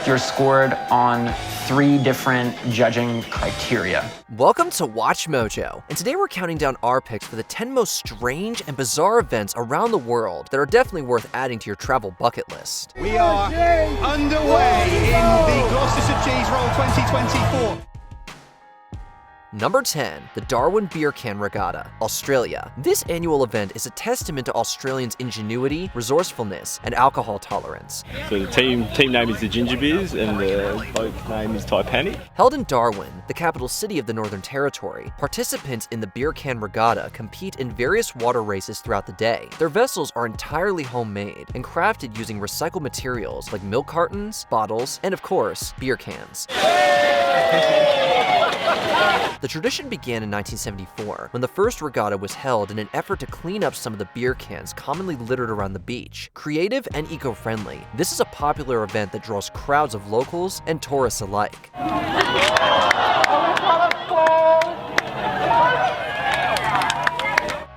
You're scored on 3 different judging criteria. Welcome to Watch Mojo, and today we're counting down our picks for the 10 most strange and bizarre events around the world that are definitely worth adding to your travel bucket list. We are underway in the Gloucestershire Cheese Roll 2024. Number 10, the Darwin Beer Can Regatta, Australia. This annual event is a testament to Australians' ingenuity, resourcefulness, and alcohol tolerance. So the team name is the Ginger Beers and the boat name is Taipani. Held in Darwin, the capital city of the Northern Territory, participants in the Beer Can Regatta compete in various water races throughout the day. Their vessels are entirely homemade and crafted using recycled materials like milk cartons, bottles, and of course, beer cans. The tradition began in 1974, when the first regatta was held in an effort to clean up some of the beer cans commonly littered around the beach. Creative and eco-friendly, this is a popular event that draws crowds of locals and tourists alike.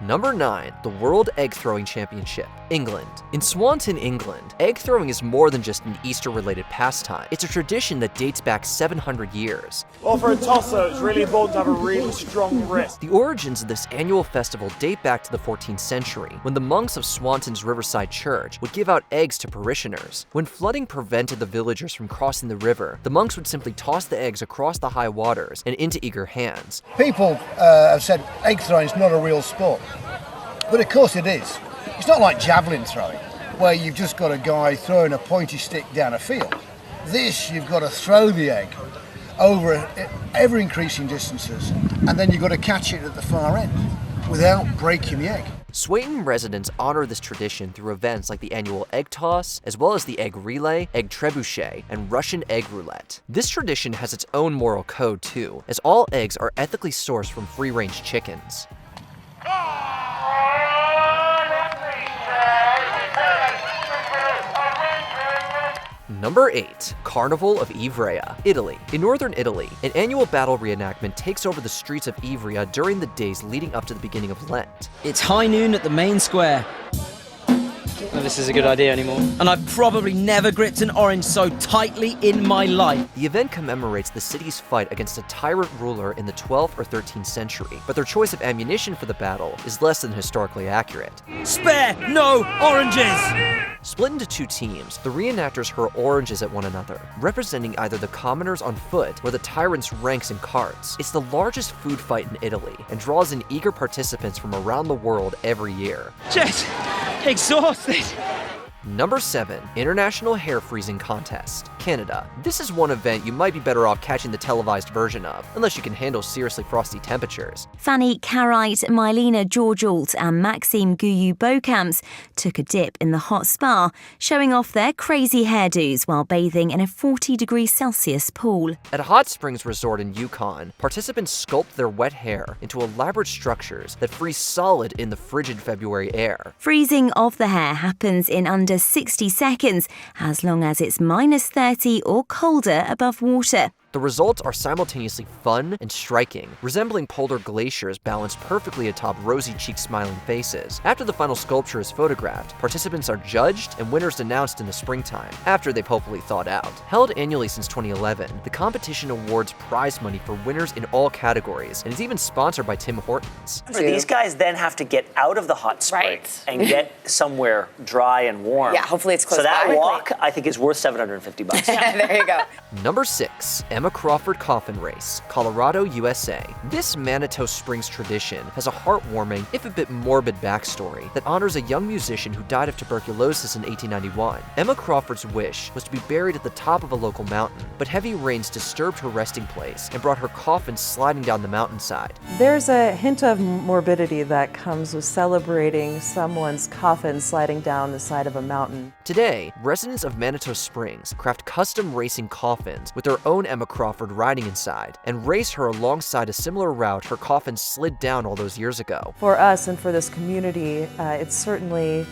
Number 9, the World Egg Throwing Championship, England. In Swanton, England, egg throwing is more than just an Easter-related pastime. It's a tradition that dates back 700 years. Well, for a tosser, it's really important to have a really strong wrist. The origins of this annual festival date back to the 14th century, when the monks of Swanton's Riverside Church would give out eggs to parishioners. When flooding prevented the villagers from crossing the river, the monks would simply toss the eggs across the high waters and into eager hands. People have said egg throwing is not a real sport. But of course it is. It's not like javelin throwing, where you've just got a guy throwing a pointy stick down a field. This, you've got to throw the egg over ever-increasing distances, and then you've got to catch it at the far end without breaking the egg. Swayton residents honor this tradition through events like the annual egg toss, as well as the egg relay, egg trebuchet, and Russian egg roulette. This tradition has its own moral code too, as all eggs are ethically sourced from free-range chickens. Number 8, Carnival of Ivrea, Italy. In northern Italy, an annual battle reenactment takes over the streets of Ivrea during the days leading up to the beginning of Lent. It's high noon at the main square. Well, this is a good idea anymore. And I've probably never gripped an orange so tightly in my life. The event commemorates the city's fight against a tyrant ruler in the 12th or 13th century, but their choice of ammunition for the battle is less than historically accurate. Spare no oranges! Split into 2 teams, the reenactors hurl oranges at one another, representing either the commoners on foot or the tyrant's ranks in carts. It's the largest food fight in Italy and draws in eager participants from around the world every year. Just exhausted. Number 7, International Hair Freezing Contest, Canada. This is one event you might be better off catching the televised version of, unless you can handle seriously frosty temperatures. Fanny Carite, Mylena Georgealt and Maxime Gouilloux-Beaucamps took a dip in the hot spa, showing off their crazy hairdos while bathing in a 40°C pool. At a hot springs resort in Yukon, participants sculpt their wet hair into elaborate structures that freeze solid in the frigid February air. Freezing of the hair happens in under 60 seconds, as long as it's -30 or colder above water. The results are simultaneously fun and striking, resembling polar glaciers balanced perfectly atop rosy-cheeked smiling faces. After the final sculpture is photographed, participants are judged and winners announced in the springtime, after they've hopefully thawed out. Held annually since 2011, the competition awards prize money for winners in all categories, and is even sponsored by Tim Hortons. These guys then have to get out of the hot spring and get somewhere dry and warm. Yeah, hopefully it's close So that by. walk, I think, is worth $750. There you go. Number 6, Emma Crawford Coffin Race, Colorado, USA. This Manitou Springs tradition has a heartwarming, if a bit morbid backstory that honors a young musician who died of tuberculosis in 1891. Emma Crawford's wish was to be buried at the top of a local mountain, but heavy rains disturbed her resting place and brought her coffin sliding down the mountainside. There's a hint of morbidity that comes with celebrating someone's coffin sliding down the side of a mountain. Today, residents of Manitou Springs craft custom racing coffins with their own Emma Crawford riding inside, and race her alongside a similar route her coffin slid down all those years ago. For us and for this community, it certainly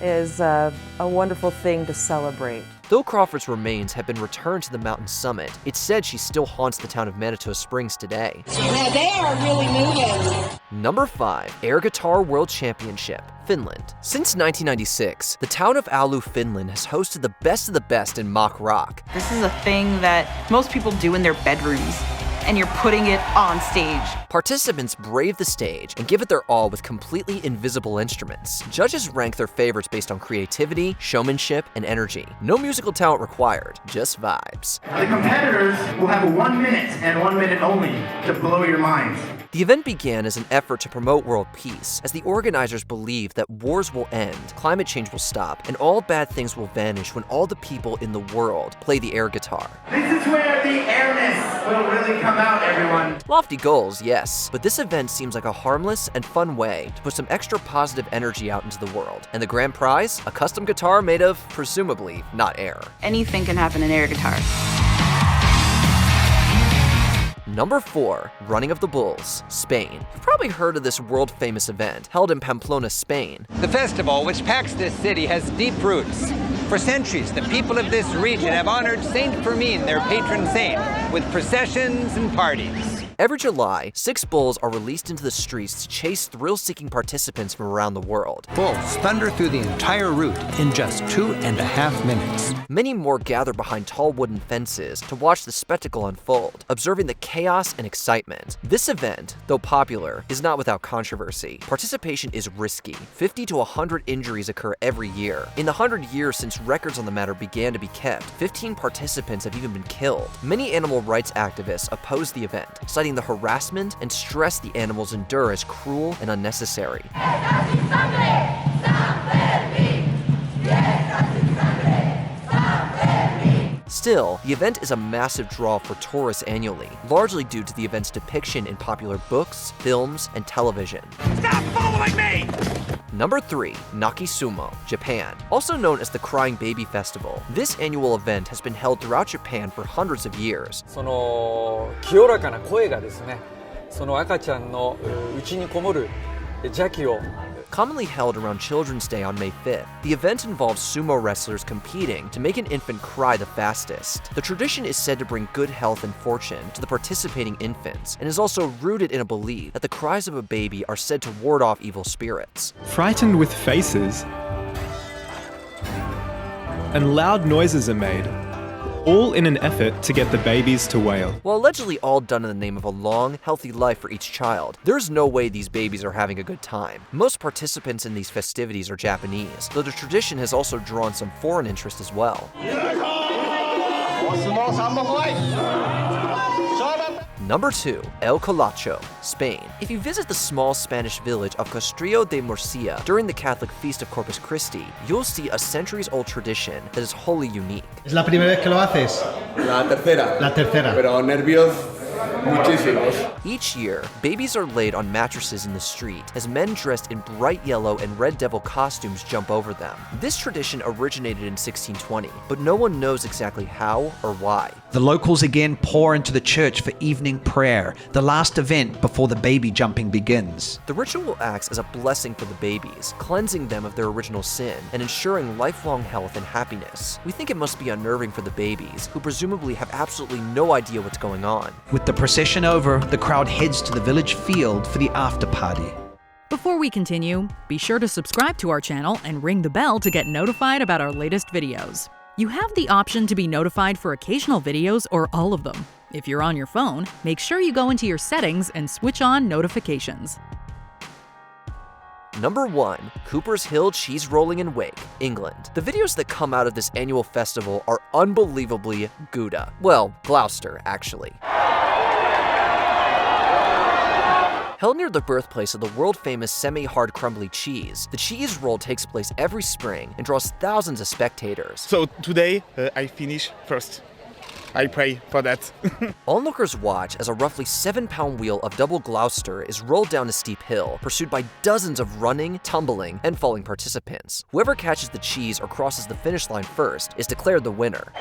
is a wonderful thing to celebrate. Though Crawford's remains have been returned to the mountain's summit, it's said she still haunts the town of Manitou Springs today. Now they are really moving. Number 5. Air Guitar World Championship, Finland. Since 1996, the town of Oulu, Finland has hosted the best in mock rock. This is a thing that most people do in their bedrooms, and you're putting it on stage. Participants brave the stage and give it their all with completely invisible instruments. Judges rank their favorites based on creativity, showmanship, and energy. No musical talent required, just vibes. The competitors will have 1 minute and 1 minute only to blow your minds. The event began as an effort to promote world peace, as the organizers believe that wars will end, climate change will stop, and all bad things will vanish when all the people in the world play the air guitar. This is where the airness will really come out, everyone. Lofty goals, yes, but this event seems like a harmless and fun way to put some extra positive energy out into the world. And the grand prize? A custom guitar made of, presumably, not air. Anything can happen in air guitar. Number 4. Running of the Bulls, Spain. You've probably heard of this world-famous event, held in Pamplona, Spain. The festival, which packs this city, has deep roots. For centuries, the people of this region have honored Saint Fermin, their patron saint, with processions and parties. Every July, 6 bulls are released into the streets to chase thrill-seeking participants from around the world. Bulls thunder through the entire route in just 2.5 minutes. Many more gather behind tall wooden fences to watch the spectacle unfold, observing the chaos and excitement. This event, though popular, is not without controversy. Participation is risky. 50 to 100 injuries occur every year. In the 100 years since records on the matter began to be kept, 15 participants have even been killed. Many animal rights activists oppose the event, citing the harassment and stress the animals endure as cruel and unnecessary. Still, the event is a massive draw for tourists annually, largely due to the event's depiction in popular books, films, and television. Stop following me! Number 3. Naki Sumo, Japan. Also known as the Crying Baby Festival, this annual event has been held throughout Japan for hundreds of years. その清らかな声がですね、その赤ちゃんの内にこもる邪気を Commonly held around Children's Day on May 5th, the event involves sumo wrestlers competing to make an infant cry the fastest. The tradition is said to bring good health and fortune to the participating infants, and is also rooted in a belief that the cries of a baby are said to ward off evil spirits. Frightened with faces, and loud noises are made, all in an effort to get the babies to wail. While allegedly all done in the name of a long, healthy life for each child, there's no way these babies are having a good time. Most participants in these festivities are Japanese, though the tradition has also drawn some foreign interest as well. Number 2. El Colacho, Spain. If you visit the small Spanish village of Castrillo de Murcia during the Catholic feast of Corpus Christi, you'll see a centuries-old tradition that is wholly unique. ¿Es la primera vez que lo haces? La tercera. La tercera. Pero nervios muchísimos. Each year, babies are laid on mattresses in the street as men dressed in bright yellow and red devil costumes jump over them. This tradition originated in 1620, but no one knows exactly how or why. The locals again pour into the church for evening prayer, the last event before the baby jumping begins. The ritual acts as a blessing for the babies, cleansing them of their original sin and ensuring lifelong health and happiness. We think it must be unnerving for the babies, who presumably have absolutely no idea what's going on. With the procession over, the crowd heads to the village field for the after party. Before we continue, be sure to subscribe to our channel and ring the bell to get notified about our latest videos. You have the option to be notified for occasional videos or all of them. If you're on your phone, make sure you go into your settings and switch on notifications. Number 1. Cooper's Hill Cheese Rolling in Wake, England. The videos that come out of this annual festival are unbelievably Gouda. Well, Gloucester, actually. Held near the birthplace of the world-famous semi-hard crumbly cheese, the cheese roll takes place every spring and draws thousands of spectators. So today, I finish first. I pray for that. Onlookers watch as a roughly 7-pound wheel of double Gloucester is rolled down a steep hill, pursued by dozens of running, tumbling, and falling participants. Whoever catches the cheese or crosses the finish line first is declared the winner.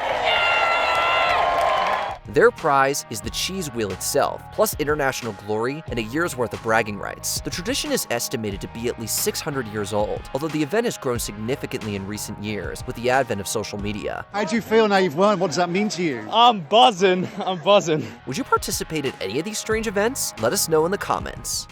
Their prize is the cheese wheel itself, plus international glory and a year's worth of bragging rights. The tradition is estimated to be at least 600 years old, although the event has grown significantly in recent years with the advent of social media. How do you feel now you've won? What does that mean to you? I'm buzzing. I'm buzzing. Would you participate in any of these strange events? Let us know in the comments.